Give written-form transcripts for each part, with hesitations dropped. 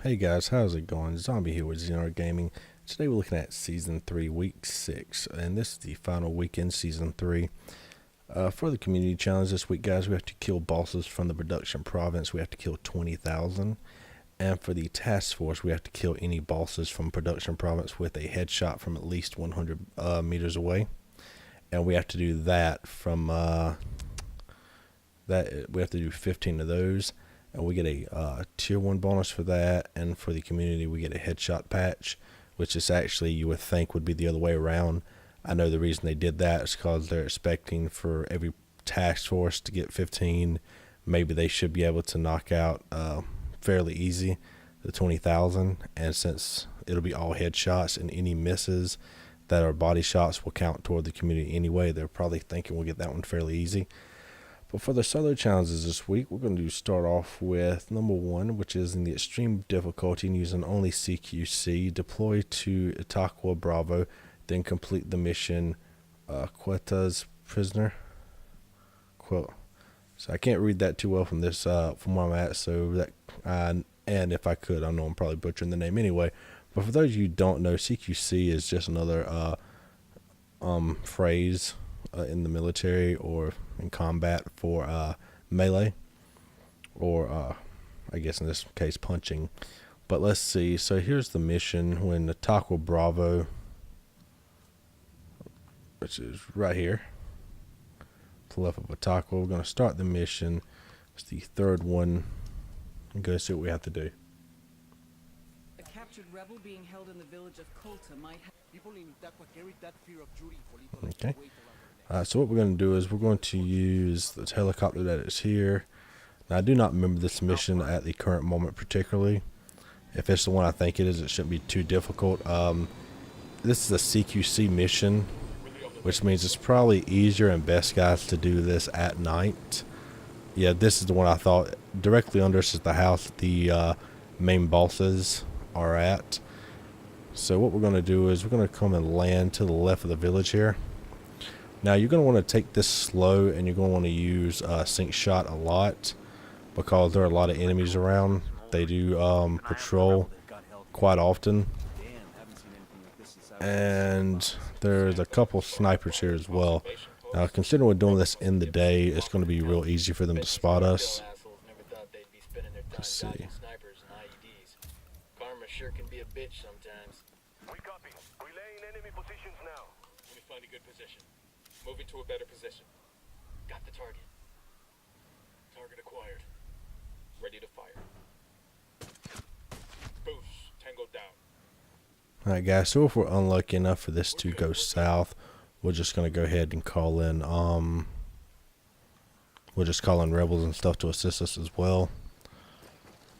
Hey guys, how's it going? Zombie here with ZR Gaming. Today we're looking at Season 3, Week 6, and this is the final week in Season 3. For the community challenge this week, guys, we have to kill bosses from the production province. We have to kill 20,000. And for the task force, we have to kill any bosses from production province with a headshot from at least 100 meters away. And we have to do that from, we have to do 15 of those. And we get a tier 1 bonus for that, and for the community we get a headshot patch, which is actually, you would think, would be the other way around. I know the reason they did that is because they're expecting for every task force to get 15. Maybe they should be able to knock out fairly easy the 20,000, and since it'll be all headshots and any misses that are body shots will count toward the community anyway, they're probably thinking we'll get that one fairly easy. But for the solo challenges this week, we're going to start off with number 1, which is in the extreme difficulty and using only CQC. Deploy to Itaqua Bravo, then complete the mission Queta's Prisoner. Quote. So I can't read that too well from this from where I'm at. So that and if I could, I know I'm probably butchering the name anyway. But for those of you who don't know, CQC is just another phrase in the military or in combat for melee, or I guess in this case punching. But let's see, so here's the mission when the Taco Bravo, which is right here to the left of Ataco, we're going to start the mission. It's the third one and go see what we have to do. A captured rebel being held in the village of Colta might have people in Itaqua carried that fear of Judy for little. Okay. So what we're going to do is we're going to use the helicopter that is here. Now I do not remember this mission at the current moment particularly. If it's the one I think it is, it shouldn't be too difficult. This is a CQC mission, which means it's probably easier and best, guys, to do this at night. Yeah, this is the one I thought. Directly under us is the house that the main bosses are at. So what we're going to do is we're going to come and land to the left of the village here. Now you're going to want to take this slow, and you're going to want to use sync shot a lot because there are a lot of enemies around. They do patrol quite often, and there's a couple snipers here as well. Now considering we're doing this in the day, it's going to be real easy for them to spot us. Let's see. Karma sure can be a bitch sometimes. We copy. We lay in enemy positions now. Let me find a good position. Moving to a better position. Got the target. Target acquired. Ready to fire. Boosh. Tango down. Alright guys, so if we're unlucky enough for this to go south, we're just going to go ahead and call in, we'll just call in rebels and stuff to assist us as well.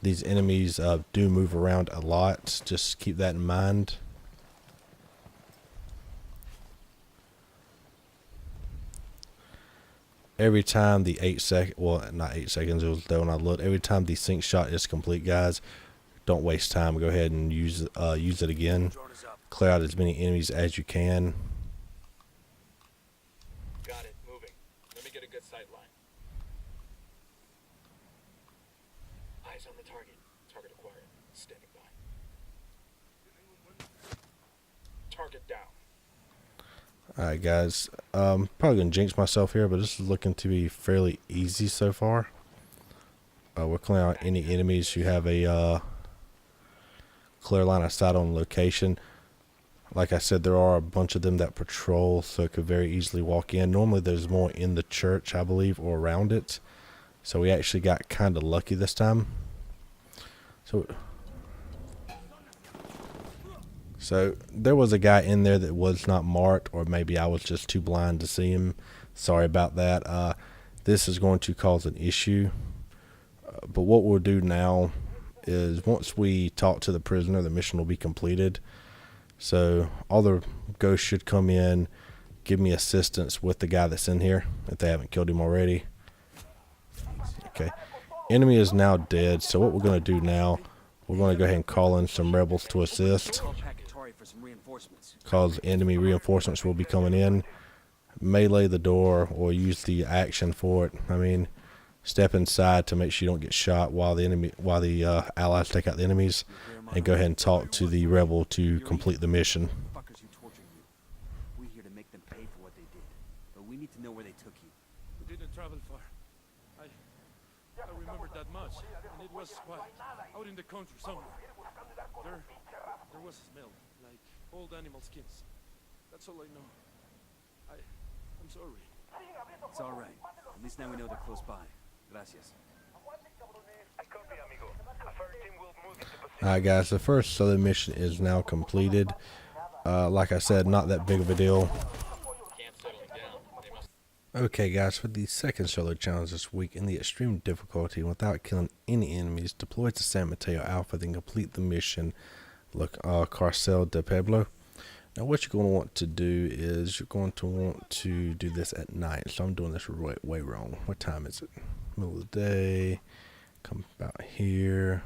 These enemies do move around a lot, just keep that in mind. Every time the 8 second, well, not 8 seconds, it was when I looked. Every time the sync shot is complete, guys, don't waste time. Go ahead and use it again. Clear out as many enemies as you can. Got it. Moving. Let me get a good sight line. Eyes on the target. Target acquired. Standing by. Target down. Alright guys, probably going to jinx myself here, but this is looking to be fairly easy so far. We're clearing out any enemies who have a clear line of sight on location. Like I said, there are a bunch of them that patrol, so it could very easily walk in. Normally there's more in the church, I believe, or around it. So we actually got kind of lucky this time. So there was a guy in there that was not marked, or maybe I was just too blind to see him. Sorry about that. This is going to cause an issue. But what we'll do now is once we talk to the prisoner, the mission will be completed. So all the ghosts should come in, give me assistance with the guy that's in here, if they haven't killed him already. Okay. Enemy is now dead, so what we're going to do now, we're going to go ahead and call in some rebels to assist, because enemy reinforcements will be coming in. Melee the door or use the action for it. I mean, Step inside to make sure you don't get shot while the allies take out the enemies, and go ahead and talk to the rebel to complete the mission. Fuckers who tortured you. We're here to make them pay for what they did. But we need to know where they took you. We didn't travel far. I remember that much, and it was quiet, out in the country somewhere. There was a smell, like old animal skins. That's all I know. I'm sorry. It's all right. At least now we know they're close by. Gracias. Copy, amigo. A fire team will move into position. Alright guys, the first southern mission is now completed. Like I said, not that big of a deal. Can't settle it down. They must. Okay guys, for the second solo challenge this week, in the extreme difficulty and without killing any enemies, deploy to San Mateo Alpha, then complete the mission Carcel de Pueblo. Now what you're going to want to do is you're going to want to do this at night. So I'm doing this way wrong. What time is it? Middle of the day. Come about here.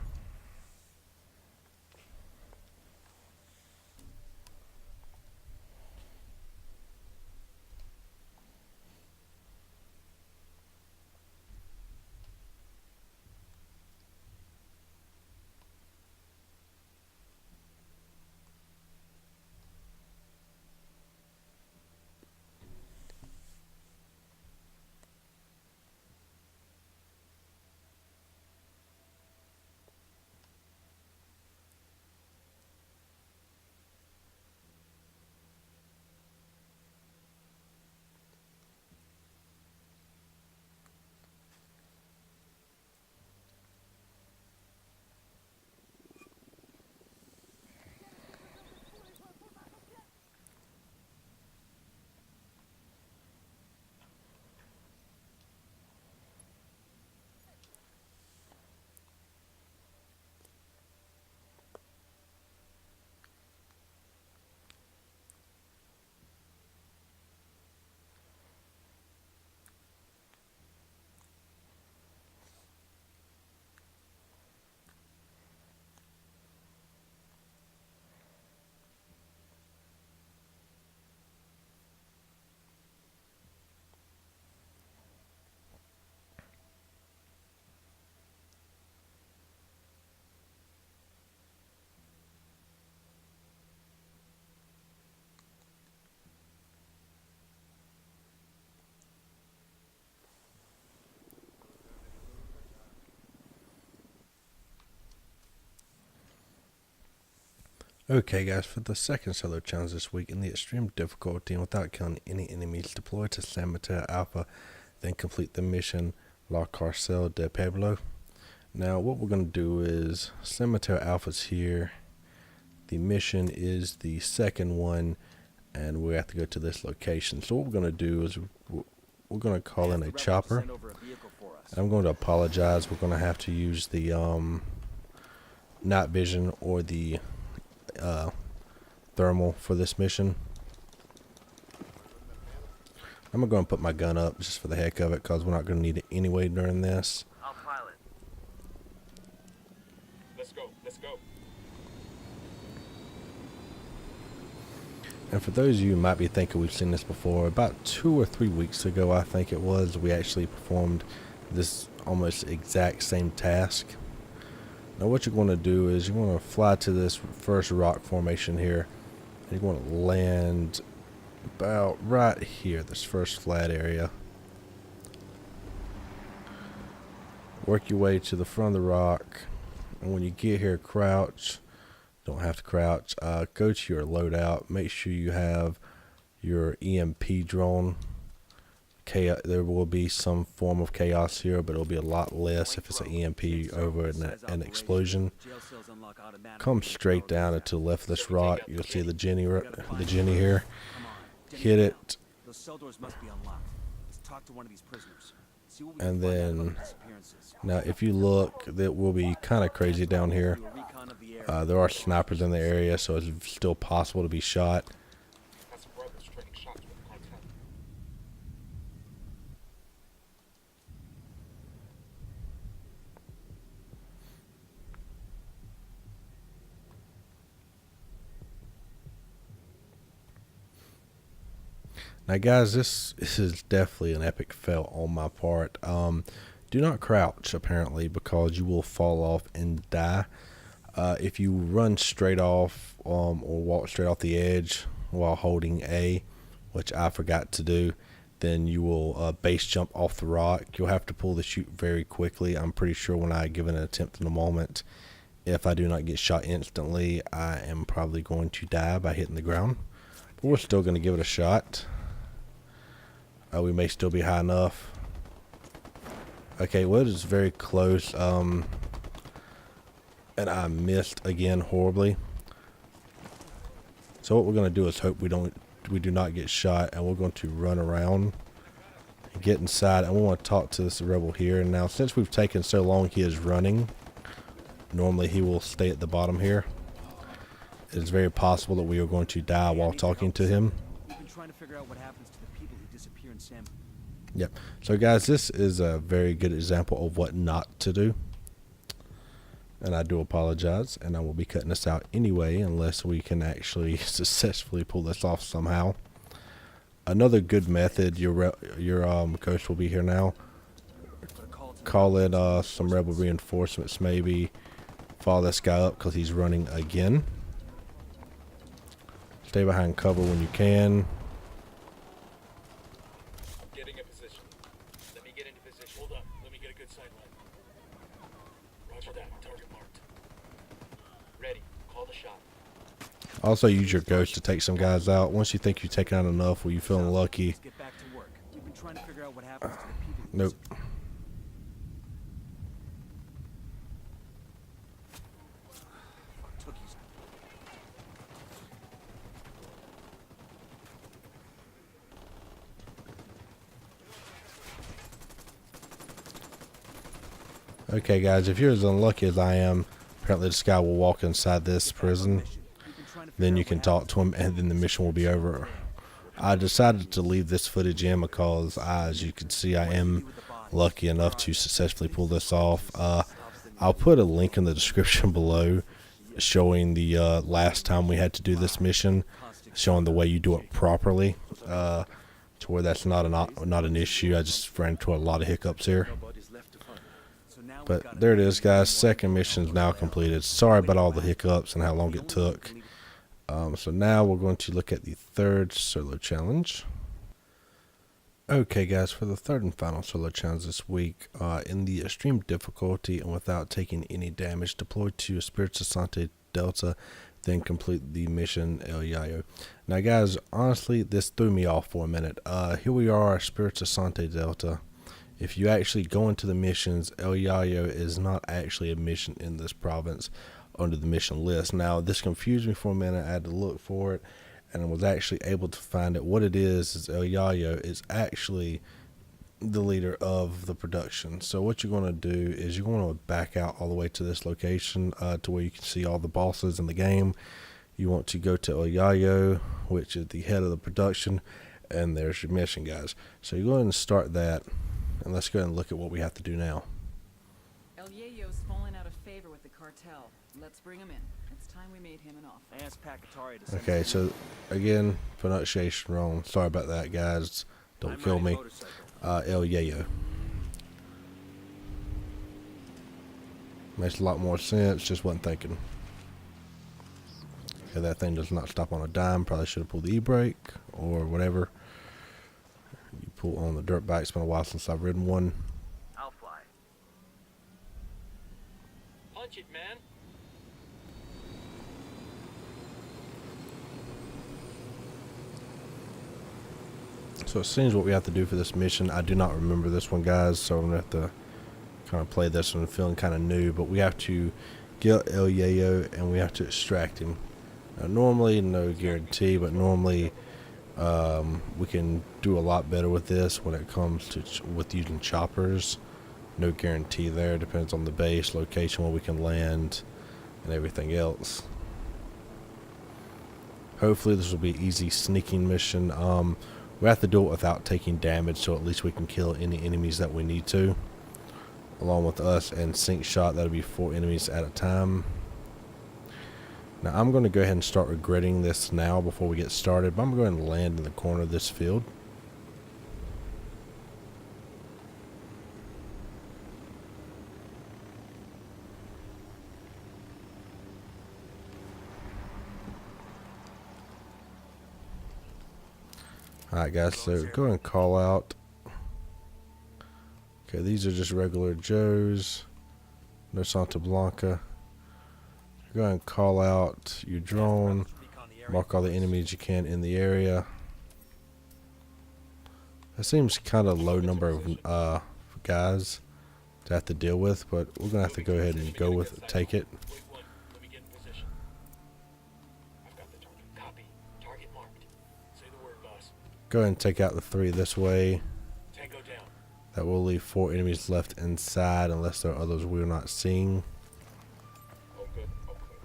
Okay guys, for the second solo challenge this week, in the extreme difficulty and without killing any enemies, deploy to San Mateo Alpha, then complete the mission La Carcel de Pueblo. Now what we're going to do is, San Mateo Alpha's here, the mission is the second one, and we have to go to this location. So what we're going to do is we're going to call in a chopper, and I'm going to apologize. We're going to have to use the night vision or the thermal for this mission. I'm going to put my gun up just for the heck of it, because we're not going to need it anyway during this. I'll pilot. Let's go. Let's go. And for those of you who might be thinking we've seen this before, about 2 or 3 weeks ago I think it was, we actually performed this almost exact same task. Now what you're going to do is you're going to fly to this first rock formation here, and you're going to land about right here, this first flat area. Work your way to the front of the rock, and when you get here, crouch. Don't have to crouch. Go to your loadout. Make sure you have your EMP drone. There will be some form of chaos here, but it'll be a lot less if it's an EMP over an explosion. Come straight down and to the left of this rock. You'll see the Jenny here. Hit it, Those cell doors must be unlocked. Let's talk to one of these prisoners. See what we and can find out then about disappearances. now if you look, that will be kind of crazy down here. Do a recon of the area. There are snipers in the area, so it's still possible to be shot. Got some rebels trading shots with the cartel. Now guys, this is definitely an epic fail on my part. Do not crouch, apparently, because you will fall off and die. If you run straight off or walk straight off the edge while holding A, which I forgot to do, then you will base jump off the rock. You'll have to pull the chute very quickly. I'm pretty sure when I give it an attempt in a moment, if I do not get shot instantly, I am probably going to die by hitting the ground. But we're still going to give it a shot. We may still be high enough. Okay, well, it is very close. And I missed again horribly. So what we're going to do is hope we do not get shot, and we're going to run around and get inside, and we want to talk to this rebel here. And now, since we've taken so long, he is running. Normally he will stay at the bottom here. It is very possible that we are going to die while talking to him. We've been trying to figure out what happens to the people who disappear in Sam. Yep. So guys, this is a very good example of what not to do. And I do apologize, and I will be cutting this out anyway unless we can actually successfully pull this off somehow. Another good method, your coach will be here now. Call in some rebel reinforcements maybe. Follow this guy up because he's running again. Stay behind cover when you can. I'm getting a position. Let me get into position. Hold up. Let me get a good sight line. Roger that. Target marked. Ready. Call the shot. Also use your ghost to take some guys out. Once you think you've taken out enough, or you feeling lucky. Let's get back to work. We've been trying to figure out what happens to the people who Nope. disappear. Tookies. Okay guys, if you're as unlucky as I am, apparently this guy will walk inside this prison. Then you can talk to him, and then the mission will be over. I decided to leave this footage in because, as you can see, I am lucky enough to successfully pull this off. I'll put a link in the description below showing the last time we had to do this mission, showing the way you do it properly, to where that's not an issue. I just ran into a lot of hiccups here. But there it is, guys. Second mission is now completed. Sorry about all the hiccups and how long it took. So now we're going to look at the third solo challenge. Okay guys, for the third and final solo challenge this week, in the extreme difficulty and without taking any damage, deploy to Espírito Santo Delta, then complete the mission El Yayo. Now guys, honestly, this threw me off for a minute. Here we are, Espírito Santo Delta. If you actually go into the missions, El Yayo is not actually a mission in this province under the mission list. Now, this confused me for a minute. I had to look for it, and I was actually able to find it. What it is El Yayo is actually the leader of the production. So what you're going to do is you're going to back out all the way to this location to where you can see all the bosses in the game. You want to go to El Yayo, which is the head of the production, and there's your mission, guys. So you go ahead and start that, and let's go ahead and look at what we have to do now. El Yayo's fallen out of favor with the cartel. Let's bring him in. It's time we made him an offer. I asked Pacatari to send Okay, so again, pronunciation wrong. Sorry about that, guys. Don't kill me. El Yayo. Makes a lot more sense. Just wasn't thinking. Okay, that thing does not stop on a dime. Probably should have pulled the e-brake or whatever. You pull on the dirt bike. It's been a while since I've ridden one. I'll fly. Punch it, man. So it seems what we have to do for this mission. I do not remember this one, guys, so I'm going to have to kind of play this one feeling kind of new. But we have to get El Yayo, and we have to extract him. Now, normally, no guarantee, but normally we can do a lot better with this when it comes to with using choppers. No guarantee there. Depends on the base, location where we can land, and everything else. Hopefully this will be an easy sneaking mission. We have to do it without taking damage, so at least we can kill any enemies that we need to. Along with us and sync shot, that'll be 4 enemies at a time. Now I'm going to go ahead and start regretting this now before we get started, but I'm going to land in the corner of this field. Alright guys, so go and call out. Okay, these are just regular Joes. No Santa Blanca. Go ahead and call out your drone. Mark all the enemies you can in the area. That seems kind of low number of guys to have to deal with, but we're gonna have to go ahead and go with it, take it. Wait one. Let me get in position. I've got the target. Copy. Target marked. Say the word, boss. Go ahead and take out the 3 this way. Tango down. That will leave 4 enemies left inside unless there are others we're not seeing. All good. All clear.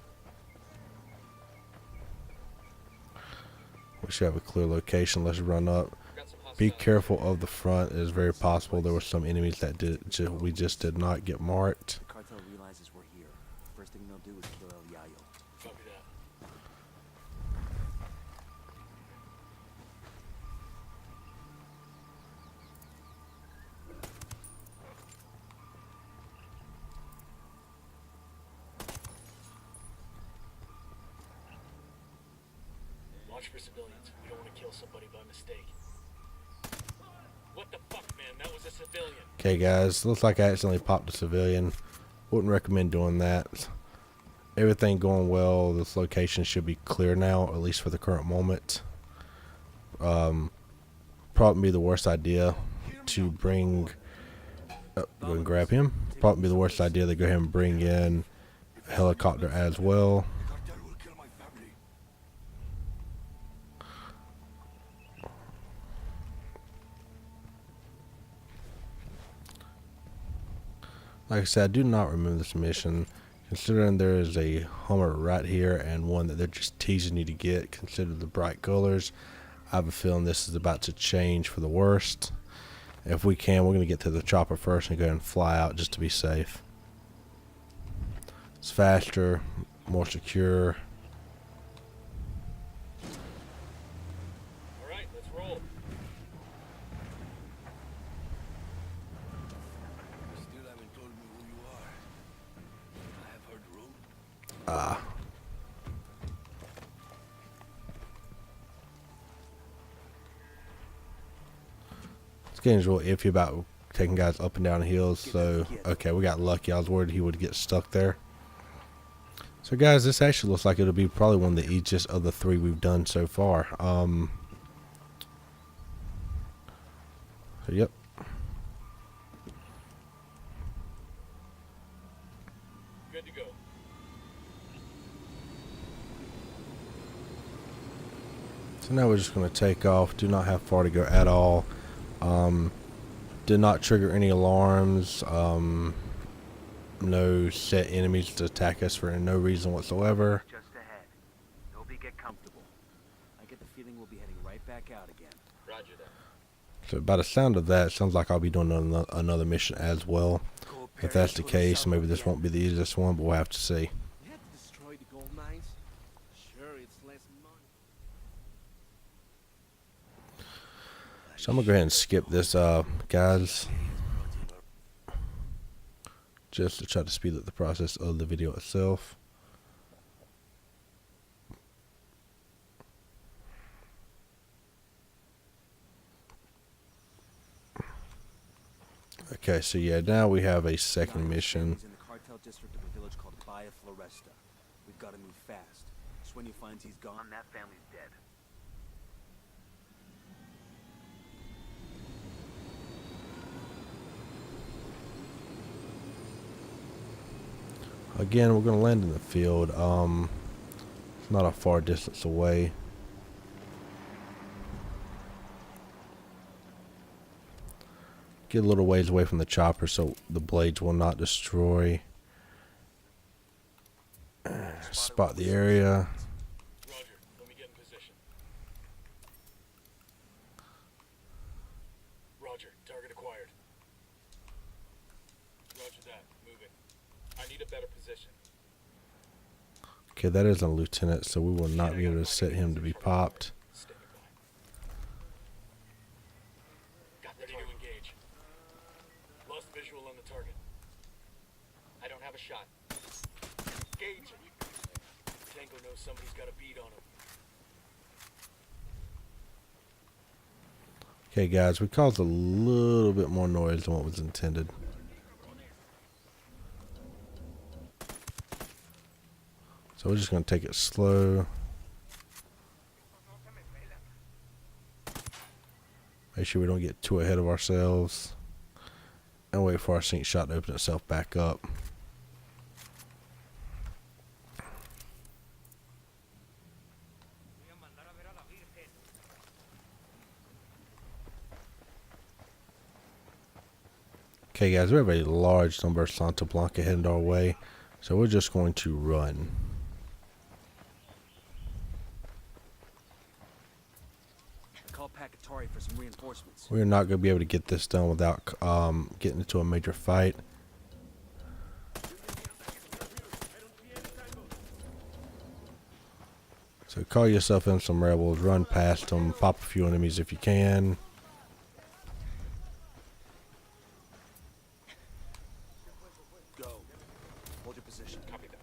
We should have a clear location. Let's run up. Got some Be hostiles. careful of the front. It is very possible there were some enemies that we just did not get marked. The cartel realizes we're here. First thing they'll do is kill El Yayo. Copy that. Watch for civilians. We don't want to kill somebody by mistake. What the fuck, man? That was a civilian. Okay guys, looks like I accidentally popped a civilian. Wouldn't recommend doing that. Everything going well. This location should be clear now, at least for the current moment. Probably be the worst idea to bring go and grab him. Probably be the worst idea to go ahead and bring in a helicopter as well. Like I said, I do not remember this mission. Considering there is a Hummer right here and one that they're just teasing you to get, consider the bright colors. I have a feeling this is about to change for the worst. If we can, we're going to get to the chopper first and go ahead and fly out just to be safe. It's faster, more secure. All right, let's roll. Still haven't told me who you are. I have heard the road. This game's real iffy about taking guys up and down hills, so okay, we got lucky. I was worried he would get stuck there. So guys, this actually looks like it'll be probably one of the easiest of the 3 we've done so far. So yep. Good to go. So now we're just going to take off. Do not have far to go at all. Did not trigger any alarms. No set enemies to attack us for no reason whatsoever. Just ahead. Nobody get comfortable. I get the feeling we'll be heading right back out again. Roger that. So by the sound of that, it sounds like I'll be doing another mission as well. If that's the case, maybe this won't be the easiest one, but we'll have to see. We had to destroy the gold mines. Sure, it's less money. So I'm going to go ahead and skip this, guys. Just to try to speed up the process of the video itself. Okay, so yeah, now we have a second mission. He's in the cartel district of a village called Villa Floresta. We've got to move fast. Just when you find he's gone, that family's dead. Again, we're going to land in the field. It's not a far distance away. Get a little ways away from the chopper so the blades will not destroy. Spot the area. Roger. Let me get in position. Roger. Target acquired. Roger that. Moving. I need a better position. Okay, that is a lieutenant, so we will not be able to set him to be popped. Standing by. Got ready to engage. Lost visual on the target. I don't have a shot. Engage it. Tango knows somebody's got a bead on him. Okay, guys, we caused a little bit more noise than what was intended. So we're just going to take it slow. Make sure we don't get too ahead of ourselves. And wait for our sync shot to open itself back up. Okay, guys, we have a large number of Santa Blanca heading our way, so we're just going to run. Call Pacatari for some reinforcements. We're not going to be able to get this done without getting into a major fight. So call yourself in some rebels, run past them, pop a few enemies if you can. Go. Hold your position. Copy that.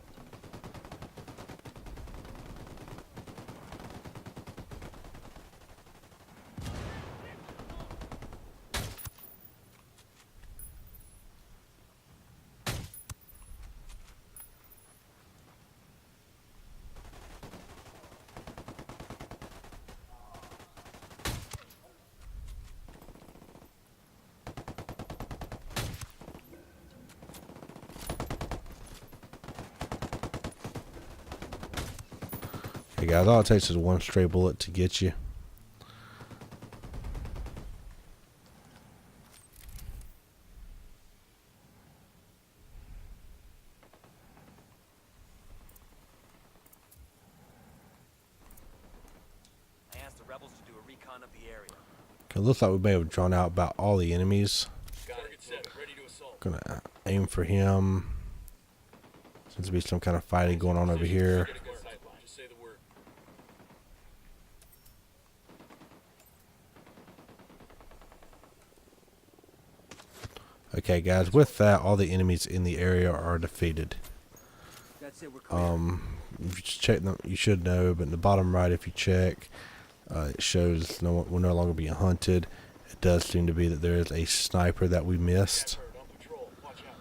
Hey guys, all it takes is one stray bullet to get you. I asked the rebels to do a recon of the area. Okay, looks like we may have drawn out about all the enemies. Target set. Ready to assault. Gonna aim for him. Seems to be some kind of fighting going on over here. Get a good sight line. Just say the word. Okay, guys, with that, all the enemies in the area are defeated. That's it, we're clear. If you check them, you should know, but in the bottom right, if you check, it shows we're no longer being hunted. It does seem to be that there is a sniper that we missed. Bird on patrol. Watch out.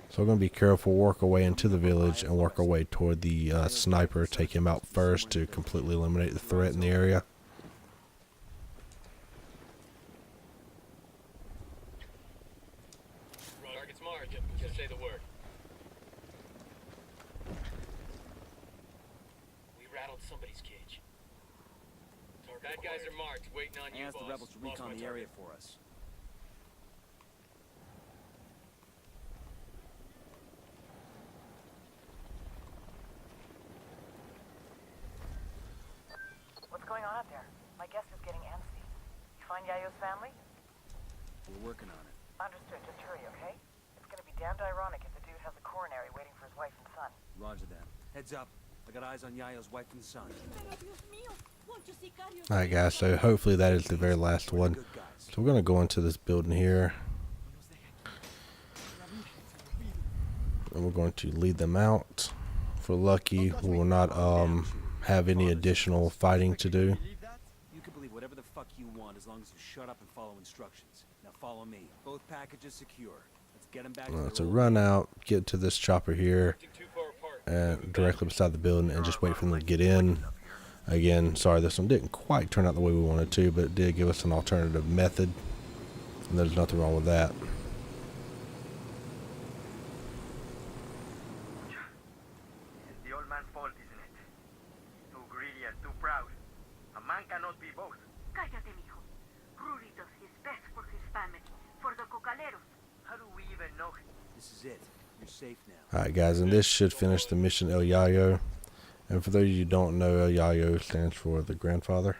So we're going to be careful, work our way into the village, and work our way toward the sniper, take him out first to completely eliminate the threat in the area. Target's marked. Just say the word. We rattled somebody's cage. Bad guys are marked. Waiting on I you, asked boss. the rebels to Lost recon my the target. area for us. What's going on out there? My guest is getting antsy. You find Yayo's family? We're working on it. Understood. Just hurry, okay? It's gonna be damned ironic if the dude has a coronary waiting for his wife and son. Roger that. Heads up. I got eyes on Yayo's wife and son. Alright guys, so hopefully that is the very last one. Good guys. So we're going to go into this building here. And we're going to lead them out. If we're lucky, we will not have any additional fighting to do. You can believe whatever the fuck you want as long as you shut up and follow instructions. Now follow me. Both packages secure. Let's get them back to So their run out, get to this chopper here, Too far apart. and directly beside the building, and just wait for them to get in. Again, sorry, this one didn't quite turn out the way we wanted to, but it did give us an alternative method, and there's nothing wrong with that. It's the old man's fault, isn't it? Too greedy and too proud. A man cannot be both. Cállate, mijo. Rudy does his best for his family, for the cocaleros. How do we even know him? This is it. You're safe now. Alright guys, and this should finish the mission El Yayo. And for those of you who don't know, El Yayo stands for the grandfather.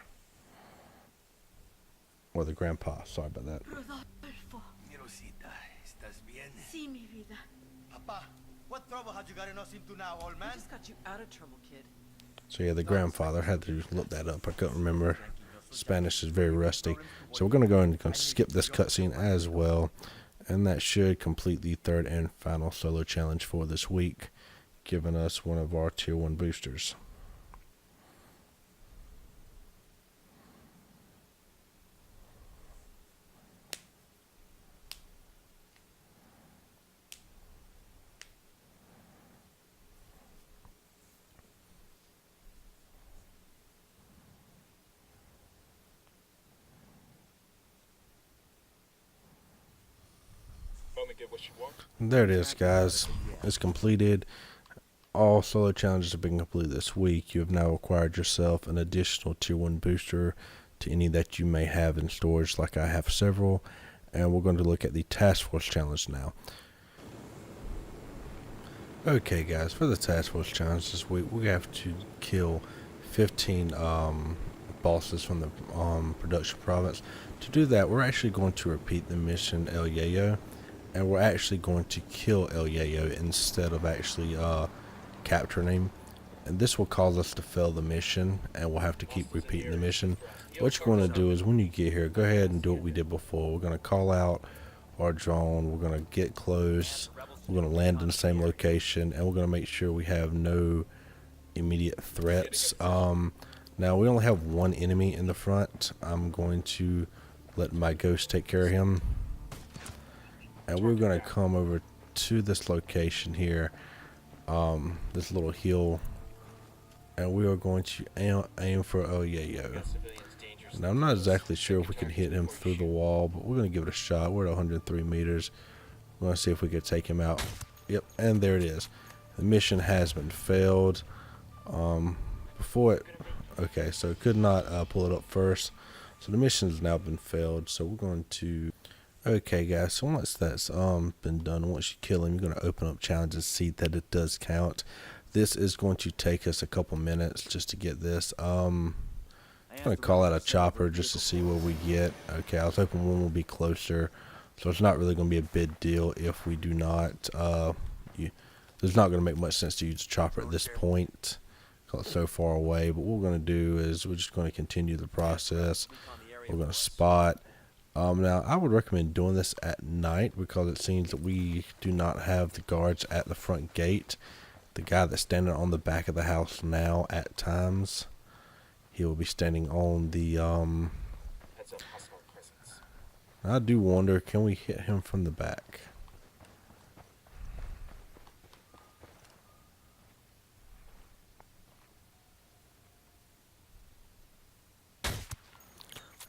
Or the grandpa, sorry about that. Rodolfo, Mi Rosita, ¿estás bien? sí, mi vida. Papa, what trouble had you gotten us into now, old I man? just got you out of trouble, kid. So yeah, the grandfather, had to look that up. I couldn't remember. Spanish is very rusty. So we're going to go and skip this cutscene as well. And that should complete the third and final solo challenge for this week, giving us one of our tier 1 boosters. woman get what she wants? There it is, guys. It's completed. All solo challenges have been completed this week. You have now acquired yourself an additional tier 1 booster to any that you may have in storage, like I have several. And we're going to look at the task force challenge now. Okay, guys, for the task force challenge this week, we have to kill 15 bosses from the production province. To do that, we're actually going to repeat the mission El Yayo, and we're actually going to kill El Yayo instead of actually capturing him. And this will cause us to fail the mission, and we'll have to keep repeating the mission. What you're going to do is, when you get here, go ahead and do what we did before. We're going to call out our drone, we're going to get close, we're going to land in the same location, and we're going to make sure we have no immediate threats. Now we only have one enemy in the front. I'm going to let my ghost take care of him, and we're going to come over to this location here, this little hill, and we are going to aim for El Yayo. Now I'm not exactly sure if we can hit him through the wall, but we're going to give it a shot. We're at 103 meters. We're going to see if we can take him out. Yep, and there it is. The mission has been failed. Okay, so it could not pull it up first. So the mission has now been failed. So we're going to... Okay, guys, so once that's been done, once you kill him, you're going to open up challenges, see that it does count. This is going to take us a couple minutes just to get this. I'm going to call out a chopper just to see what we get. Okay, I was hoping one will be closer. So it's not really going to be a big deal if we do not. There's not going to make much sense to use a chopper at this point, because it's so far away. But what we're going to do is we're just going to continue the process. We're going to spot. Now, I would recommend doing this at night, because it seems that we do not have the guards at the front gate. The guy that's standing on the back of the house now, at times, he will be standing on the... I do wonder, can we hit him from the back?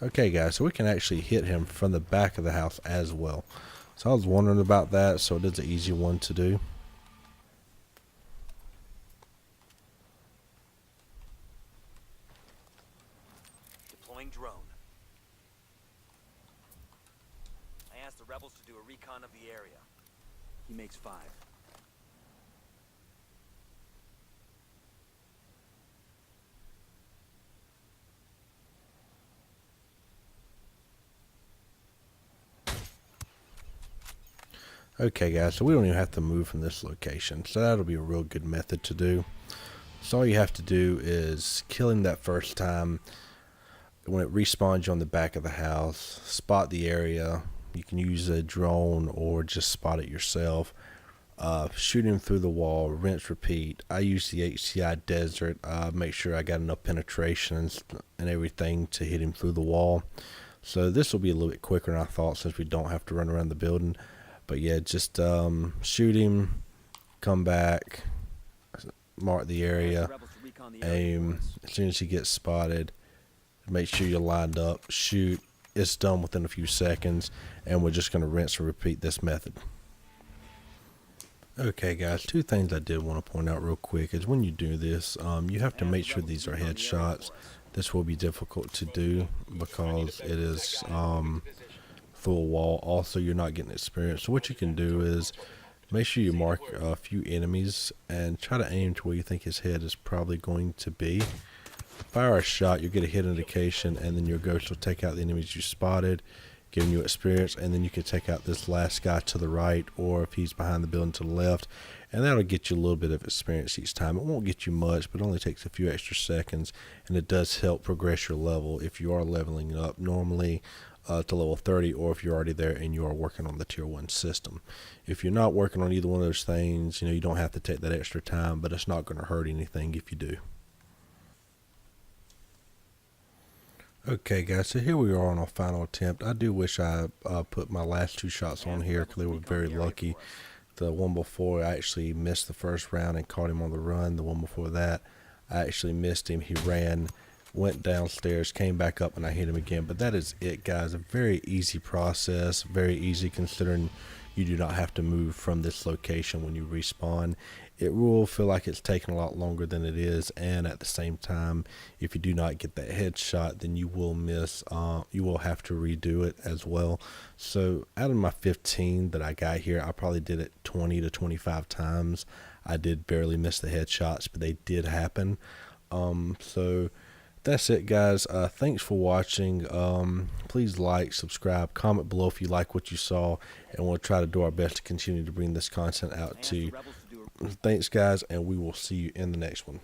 Okay, guys, so we can actually hit him from the back of the house as well. So I was wondering about that, so it is an easy one to do. Deploying drone. I asked the rebels to do a recon of the area. He makes 5. Okay, guys, so we don't even have to move from this location, so that'll be a real good method to do. So all you have to do is kill him that first time. When it respawns you on the back of the house, spot the area. You can use a drone or just spot it yourself. Shoot him through the wall, rinse, repeat. I use the HCI Desert. Make sure I got enough penetration and everything to hit him through the wall. So this will be a little bit quicker than I thought, since we don't have to run around the building. But yeah, just shoot him, come back, mark the area, aim. As soon as he gets spotted, make sure you're lined up, shoot. It's done within a few seconds, and we're just going to rinse and repeat this method. Okay, guys, 2 things I did want to point out real quick is when you do this, you have to make sure these are headshots. This will be difficult to do because it is through a wall. Also, you're not getting experience. So what you can do is make sure you mark a few enemies and try to aim to where you think his head is probably going to be. Fire a shot, you'll get a hit indication, and then your ghost will take out the enemies you spotted, giving you experience, and then you can take out this last guy to the right, or if he's behind the building, to the left, and that'll get you a little bit of experience each time. It won't get you much, but it only takes a few extra seconds, and it does help progress your level if you are leveling up normally to level 30, or if you're already there and you are working on the tier 1 system. If you're not working on either one of those things, you don't have to take that extra time, but it's not going to hurt anything if you do. Okay, guys, so here we are on our final attempt. I do wish I put my last 2 shots on here, because they were very lucky. The one before, I actually missed the first round and caught him on the run. The one before that, I actually missed him. He ran, went downstairs, came back up, and I hit him again. But that is it, guys. A very easy process, very easy considering you do not have to move from this location when you respawn. It will feel like it's taking a lot longer than it is, and at the same time, if you do not get that headshot, then you will miss, you will have to redo it as well. So out of my 15 that I got here, I probably did it 20 to 25 times. I did barely miss the headshots, but they did happen. So that's it, guys. Thanks for watching. Please like, subscribe, comment below if you like what you saw, and we'll try to do our best to continue to bring this content out to you. Thanks, guys, and we will see you in the next one.